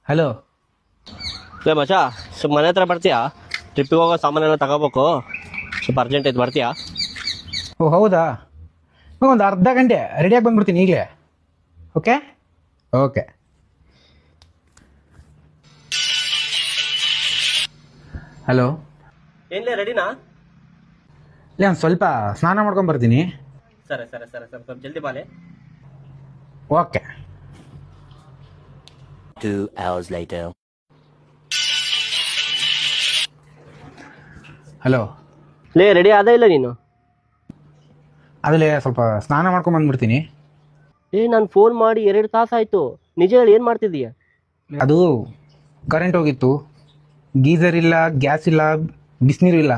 Hello. ಲೇ ಮಚಾ, ಸ್ವಲ್ಪ ಮನೆ ಹತ್ರ ಬರ್ತೀಯಾ? ಟ್ರಿಪ್ಪಿಗೆ ಹೋಗೋ ಸಾಮಾನೆಲ್ಲ ತಗೋಬೇಕು, ಸ್ವಲ್ಪ ಅರ್ಜೆಂಟ್ ಐತೆ, ಬರ್ತೀಯಾ? ಓ ಹೌದಾ, ಒಂದು ಅರ್ಧ ಗಂಟೆ ರೆಡಿಯಾಗಿ ಬಂದ್ಬಿಡ್ತೀನಿ ಈಗಲೇ. Okay okay. ಹಲೋ. ಏನ್ಲೇ ರೆಡಿನಾ? ಇಲ್ಲ ಒಂದು ಸ್ವಲ್ಪ ಸ್ನಾನ ಮಾಡ್ಕೊಂಡು ಬರ್ತೀನಿ. ಸರಿ ಸರಿ ಸರಿ ಸರಿ, ಸ್ವಲ್ಪ ಜಲ್ದಿ ಬಾಲೆ. ಓಕೆ. 2 hours later. ಹಲೋ. ಲೇ ರೆಡಿ ಆದ ಇಲ್ಲ ನೀನು? ಅದಲ್ಲೇ ಸ್ವಲ್ಪ ಸ್ನಾನ ಮಾಡ್ಕೊಂಡು ಬಂದ್ಬಿಡ್ತೀನಿ. ನಾನು ಫೋನ್ ಮಾಡಿ 2 ತಾಸು ಆಯ್ತು, ನಿಜ ಹೇಳಿ ಏನು ಮಾಡ್ತಿದ್ದೀಯ? ಅದು ಕರೆಂಟ್ ಹೋಗಿತ್ತು, ಗೀಸರ್ ಇಲ್ಲ, ಗ್ಯಾಸ್ ಇಲ್ಲ, ಬಿಸಿನೀರು ಇಲ್ಲ.